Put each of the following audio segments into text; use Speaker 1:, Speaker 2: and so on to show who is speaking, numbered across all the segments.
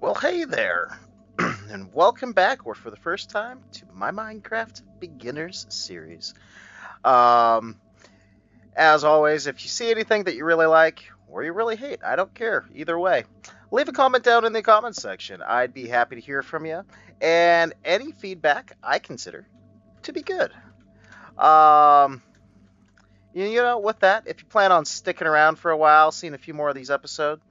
Speaker 1: Well, hey there, and welcome back, or for the first time, to my Minecraft Beginners series. Um, as always, if you see anything that you really like or you really hate, I don't care. Either way, leave a comment down in the comments section. I'd be happy to hear from you, and any feedback I consider to be good. Um, with that, if you plan on sticking around for a while, seeing a few more of these episodes,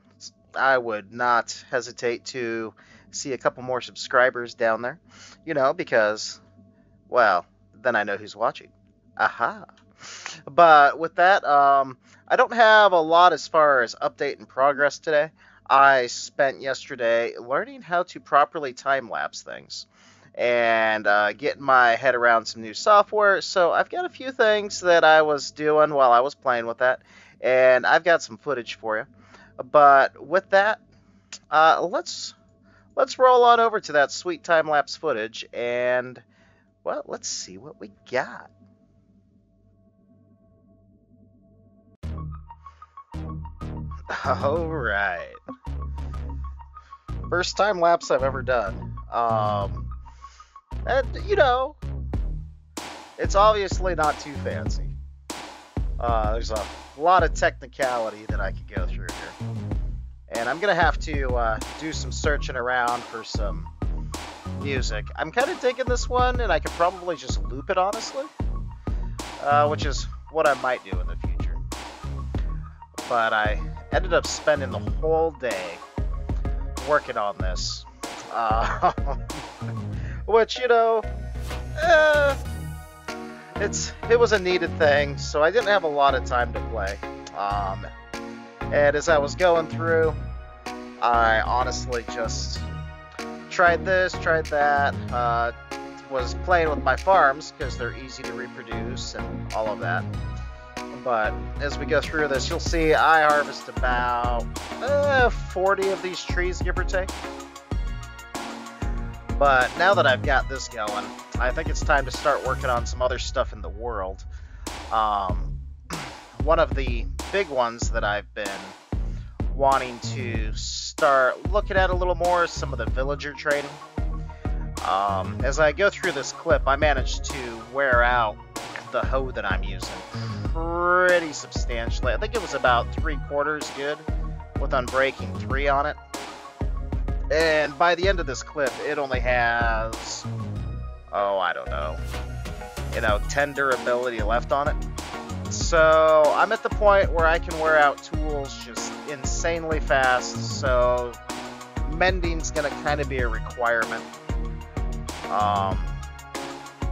Speaker 1: I would not hesitate to see a couple more subscribers down there, because, well, then I know who's watching. Aha. But with that, I don't have a lot as far as update and progress today. I spent yesterday learning how to properly time-lapse things and getting my head around some new software. So I've got a few things that I was doing while I was playing with that, and I've got some footage for you. But with that, let's roll on over to that sweet time-lapse footage, and, well, let's see what we got. All right. First time-lapse I've ever done. And, it's obviously not too fancy. There's a lot of technicality that I could go through here. And I'm going to have to do some searching around for some music. I'm kind of digging this one, and I could probably just loop it, honestly. Which is what I might do in the future. But I ended up spending the whole day working on this. Which, it was a needed thing, so I didn't have a lot of time to play. And as I was going through, I honestly just tried this, tried that, was playing with my farms because they're easy to reproduce and all of that. But as we go through this, you'll see I harvest about 40 of these trees, give or take. But now that I've got this going, I think it's time to start working on some other stuff in the world. One of the big ones that I've been wanting to start looking at a little more is some of the villager trading. As I go through this clip, I managed to wear out the hoe that I'm using pretty substantially. I think it was about 3/4 good with Unbreaking 3 on it. And by the end of this clip, it only has, I don't know, 10 durability left on it. So I'm at the point where I can wear out tools just insanely fast, so mending's going to kind of be a requirement.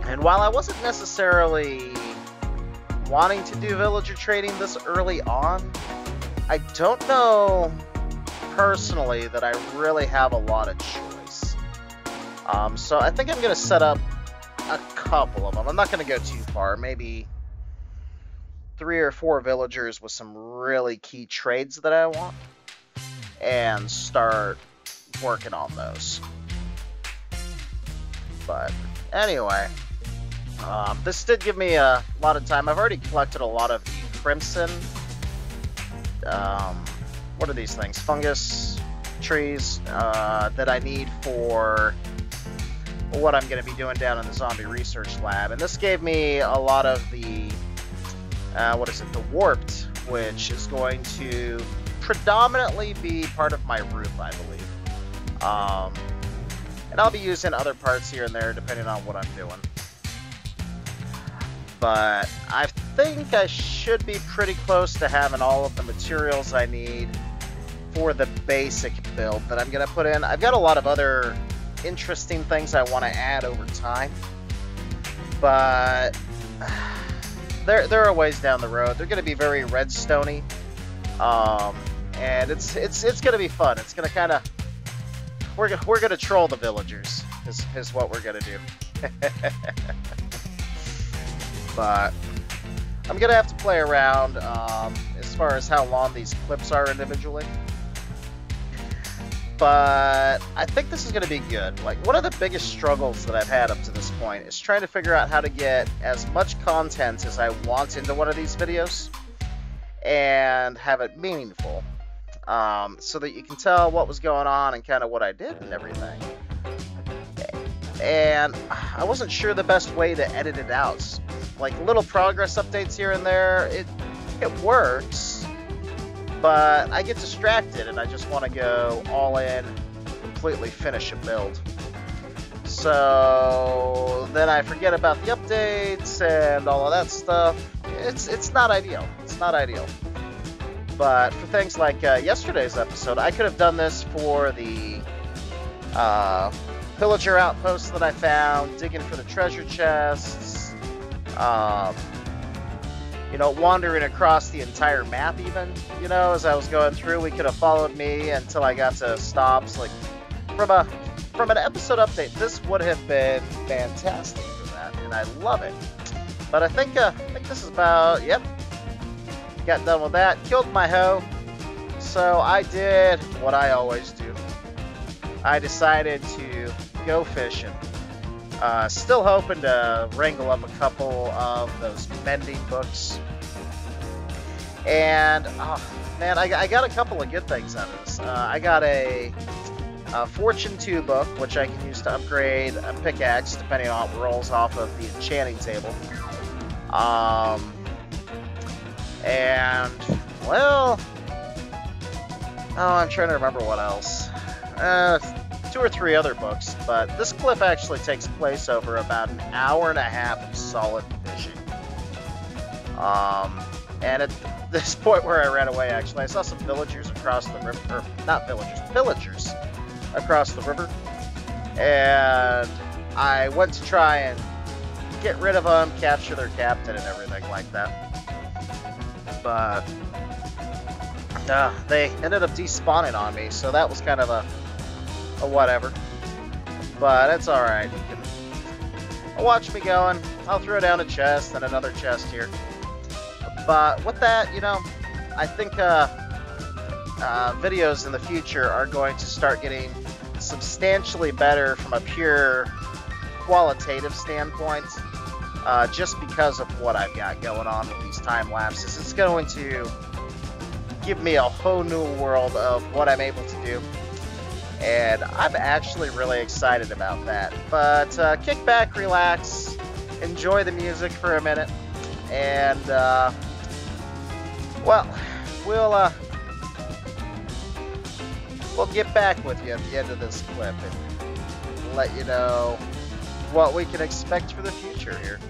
Speaker 1: And while I wasn't necessarily wanting to do villager trading this early on, I don't know personally that I really have a lot of choice. So I think I'm going to set up a couple of them. I'm not going to go too far, maybe 3 or 4 villagers with some really key trades that I want, and start working on those. But anyway, this did give me a lot of time. I've already collected a lot of the crimson, what are these things? Fungus trees that I need for what I'm going to be doing down in the zombie research lab. And this gave me a lot of the, the warped, which is going to predominantly be part of my roof, I believe. And I'll be using other parts here and there depending on what I'm doing. But I think I should be pretty close to having all of the materials I need for the basic build that I'm going to put in. I've got a lot of other interesting things I want to add over time, but they're a ways down the road. They're going to be very redstone-y, and it's going to be fun. It's going to kind of, we're going to troll the villagers is what we're going to do. But I'm going to have to play around as far as how long these clips are individually. But I think this is going to be good. Like, one of the biggest struggles that I've had up to this point is trying to figure out how to get as much content as I want into one of these videos and have it meaningful. so that you can tell what was going on and kind of what I did and everything. And I wasn't sure the best way to edit it out. Like little progress updates here and there, it works, but I get distracted and I just want to go all in, completely finish a build. So then I forget about the updates and all of that stuff. It's not ideal. It's not ideal. But for things like yesterday's episode, I could have done this for the pillager outpost that I found, digging for the treasure chests, wandering across the entire map even, as I was going through. We could have followed me until I got to stops. Like, from an episode update, this would have been fantastic for that, and I love it. But I think this is about, yep, got done with that, killed my hoe, so I did what I always do. I decided to go fishing. Still hoping to wrangle up a couple of those mending books. And, oh, man, I got a couple of good things out of this. I got a Fortune 2 book, which I can use to upgrade a pickaxe, depending on what rolls off of the enchanting table. And, well, I'm trying to remember what else. 2 or 3 other books, but this clip actually takes place over about an hour and a half of solid fishing. And at this point where I ran away, actually, I saw some villagers across the river, or not villagers, pillagers across the river, and I went to try and get rid of them, capture their captain and everything like that. But they ended up despawning on me, so that was kind of a whatever. But it's alright. You can watch me going. I'll throw down a chest and another chest here. But with that, I think videos in the future are going to start getting substantially better from a pure qualitative standpoint, just because of what I've got going on with these time lapses. It's going to give me a whole new world of what I'm able to do, and I'm actually really excited about that. But kick back, relax, enjoy the music for a minute, and we'll get back with you at the end of this clip and let you know what we can expect for the future here.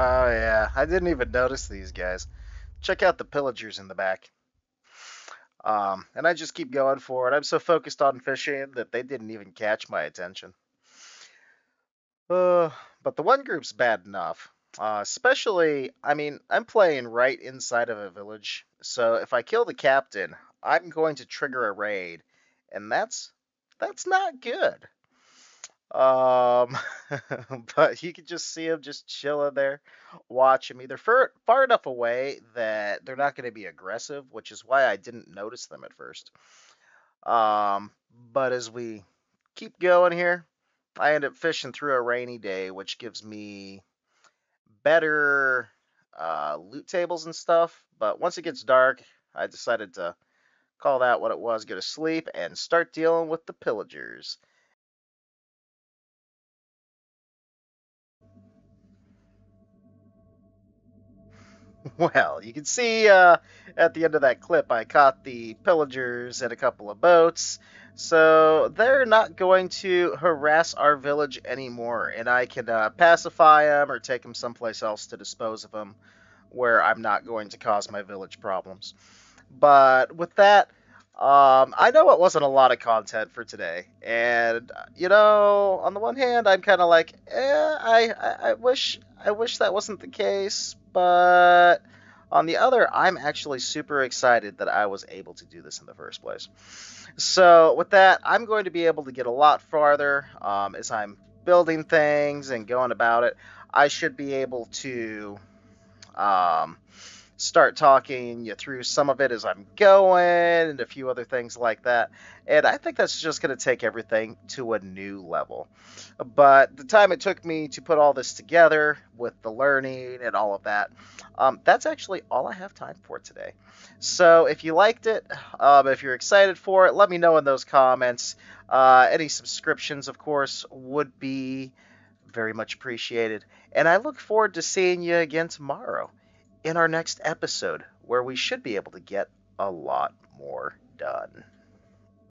Speaker 1: Oh yeah, I didn't even notice these guys. Check out the pillagers in the back. And I just keep going for it. I'm so focused on fishing that they didn't even catch my attention. Uh, but the one group's bad enough. Especially, I mean, I'm playing right inside of a village, so if I kill the captain, I'm going to trigger a raid, and that's not good. Um, but you can just see them just chilling there, watching me. They're far enough away that they're not going to be aggressive, which is why I didn't notice them at first. Um, but as we keep going here, I end up fishing through a rainy day, which gives me better loot tables and stuff. But once it gets dark, I decided to call that what it was, go to sleep, and start dealing with the pillagers. Well, you can see at the end of that clip, I caught the pillagers in a couple of boats. So they're not going to harass our village anymore, and I can pacify them or take them someplace else to dispose of them where I'm not going to cause my village problems. But with that, I know it wasn't a lot of content for today, and on the one hand, I'm kind of like, I wish that wasn't the case, but on the other, I'm actually super excited that I was able to do this in the first place. So with that, I'm going to be able to get a lot farther as I'm building things and going about it. I should be able to. Um, Start talking you through some of it as I'm going and a few other things like that. And I think that's just going to take everything to a new level. But the time it took me to put all this together with the learning and all of that, that's actually all I have time for today. So if you liked it, if you're excited for it, let me know in those comments. Any subscriptions, of course, would be very much appreciated. And I look forward to seeing you again tomorrow in our next episode, where we should be able to get a lot more done.